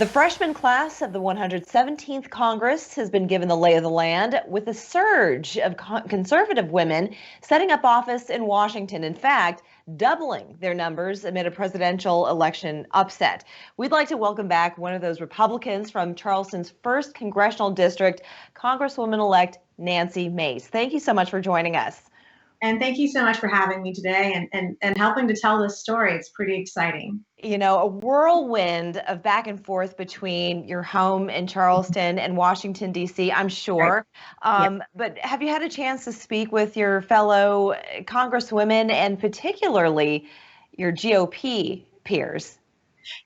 The freshman class of the 117th Congress has been given the lay of the land with a surge of conservative women setting up office in Washington. In fact, doubling their numbers amid a presidential election upset. We'd like to welcome back one of those Republicans from Charleston's 1st Congressional District, Congresswoman-elect Nancy Mace. Thank you so much for joining us. And thank you so much for having me today and helping to tell this story. It's pretty exciting. You know, a whirlwind of back and forth between your home in Charleston and Washington, D.C., I'm sure. Right. But have you had a chance to speak with your fellow congresswomen and particularly your GOP peers?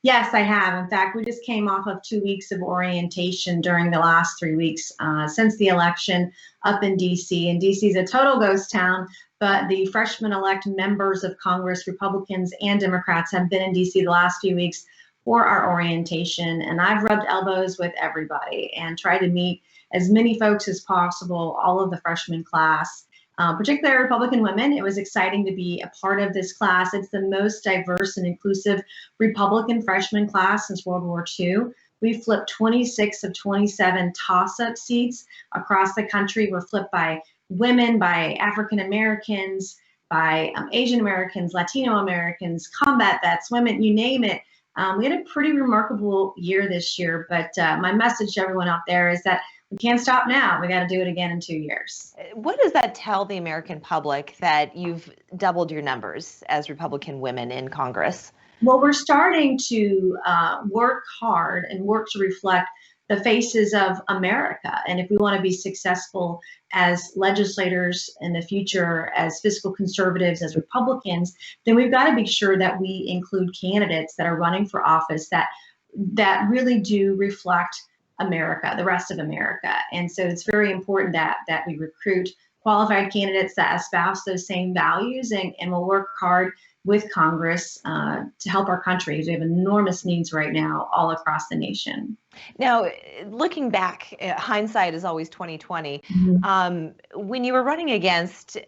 Yes, I have. In fact, we just came off of 2 weeks of orientation during the last 3 weeks since the election up in D.C. And D.C. is a total ghost town, but the freshman-elect members of Congress, Republicans and Democrats, have been in D.C. the last few weeks for our orientation. And I've rubbed elbows with everybody and tried to meet as many folks as possible, all of the freshman class. Particularly Republican women. It was exciting to be a part of this class. It's the most diverse and inclusive Republican freshman class since World War II. We flipped 26 of 27 toss-up seats across the country. Were flipped by women, by African Americans, by Asian Americans, Latino Americans, combat vets, women, you name it. We had a pretty remarkable year this year, but my message to everyone out there is that we can't stop now. We got to do it again in 2 years. What does that tell the American public that you've doubled your numbers as Republican women in Congress? Well, we're starting to work hard and work to reflect the faces of America. And if we want to be successful as legislators in the future, as fiscal conservatives, as Republicans, then we've got to be sure that we include candidates that are running for office that really do reflect America, the rest of America. And so it's very important that we recruit qualified candidates that espouse those same values, and we'll work hard with Congress to help our country, because we have enormous needs right now all across the nation. Now, looking back, hindsight is always 2020. When you were running against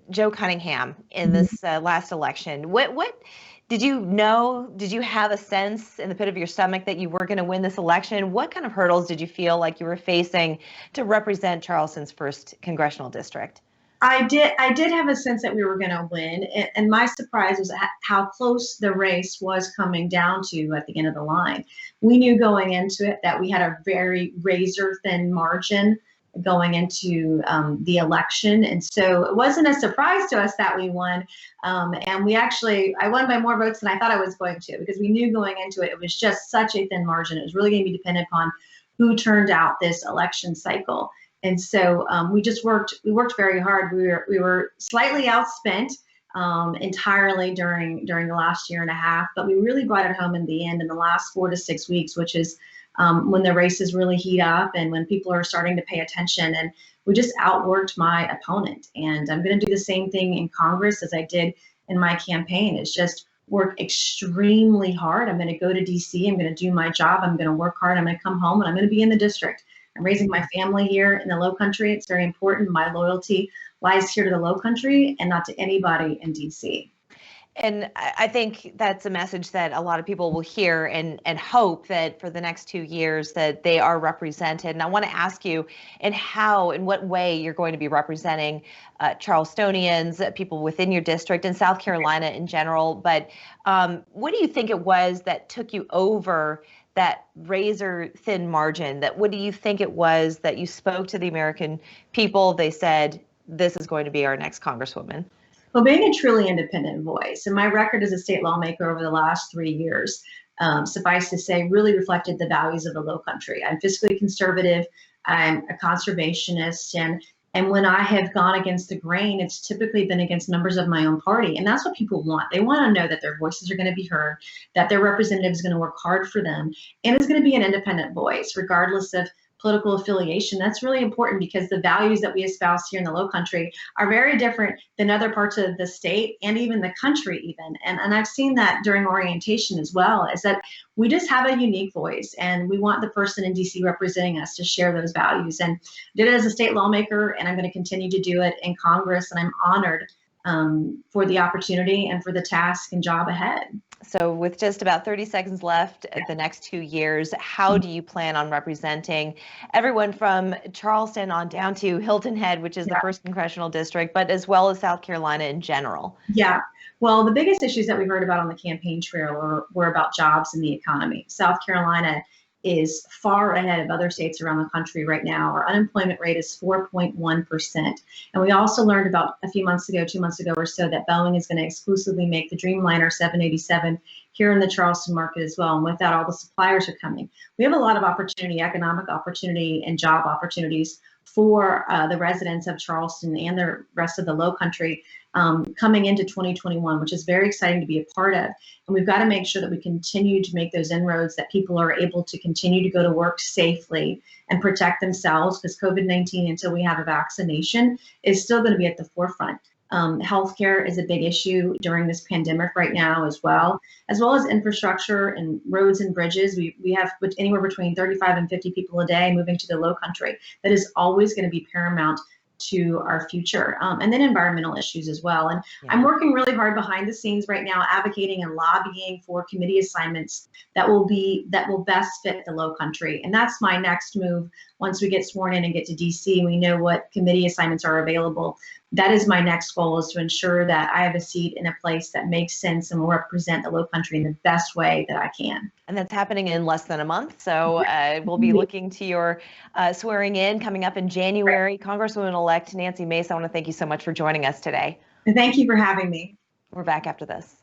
Joe Cunningham in this last election, what did you know? Did you have a sense in the pit of your stomach that you were going to win this election? What kind of hurdles did you feel like you were facing to represent Charleston's 1st Congressional District? I did have a sense that we were going to win, and my surprise was how close the race was coming down to at the end of the line. We knew going into it that we had a very razor-thin margin going into the election, and so it wasn't a surprise to us that we won. And I won by more votes than I thought I was going to, because we knew going into it was just such a thin margin. It was really going to be dependent upon who turned out this election cycle. And so we worked very hard. We were slightly outspent entirely during the last year and a half, but we really brought it home in the end in the last 4 to 6 weeks, which is when the races really heat up and when people are starting to pay attention. And we just outworked my opponent. And I'm going to do the same thing in Congress as I did in my campaign. It's just work extremely hard. I'm going to go to DC. I'm going to do my job. I'm going to work hard. I'm going to come home and I'm going to be in the district. I'm raising my family here in the Lowcountry. It's very important. My loyalty lies here to the Lowcountry and not to anybody in DC. And I think that's a message that a lot of people will hear and hope that for the next 2 years that they are represented. And I want to ask you in what way you're going to be representing Charlestonians, people within your district, and South Carolina in general. But what do you think it was that took you over that razor thin margin? What do you think it was that you spoke to the American people? They said, this is going to be our next Congresswoman. Well, being a truly independent voice, and my record as a state lawmaker over the last 3 years, suffice to say, really reflected the values of the Lowcountry. I'm fiscally conservative, I'm a conservationist, and when I have gone against the grain, it's typically been against members of my own party. And that's what people want. They want to know that their voices are going to be heard, that their representative is going to work hard for them, and is going to be an independent voice, regardless of political affiliation. That's really important because the values that we espouse here in the Lowcountry are very different than other parts of the state and even the country even. And I've seen that during orientation as well, is that we just have a unique voice and we want the person in DC representing us to share those values. And I did it as a state lawmaker, and I'm going to continue to do it in Congress, and I'm honored for the opportunity and for the task and job ahead. So with just about 30 seconds left at the next 2 years, how do you plan on representing everyone from Charleston on down to Hilton Head, which is the first congressional district, but as well as South Carolina in general? Yeah. Well, the biggest issues that we heard about on the campaign trail were about jobs and the economy. South Carolina is far ahead of other states around the country right now. Our unemployment rate is 4.1%. And we also learned about a few months ago, 2 months ago or so, that Boeing is going to exclusively make the Dreamliner 787 here in the Charleston market as well. And with that, all the suppliers are coming. We have a lot of opportunity, economic opportunity and job opportunities for the residents of Charleston and the rest of the Lowcountry coming into 2021, which is very exciting to be a part of. And we've got to make sure that we continue to make those inroads, that people are able to continue to go to work safely and protect themselves, because COVID-19, until we have a vaccination, is still going to be at the forefront. Healthcare is a big issue during this pandemic right now as well as infrastructure and roads and bridges. We have anywhere between 35 and 50 people a day moving to the Lowcountry. That is always going to be paramount to our future, and then environmental issues as well. And I'm working really hard behind the scenes right now, advocating and lobbying for committee assignments that will best fit the Lowcountry. And that's my next move. Once we get sworn in and get to DC, we know what committee assignments are available. That is my next goal, is to ensure that I have a seat in a place that makes sense and will represent the Lowcountry in the best way that I can. And that's happening in less than a month. So we'll be looking to your swearing in coming up in January. Congresswoman-elect Nancy Mace, I want to thank you so much for joining us today. And thank you for having me. We're back after this.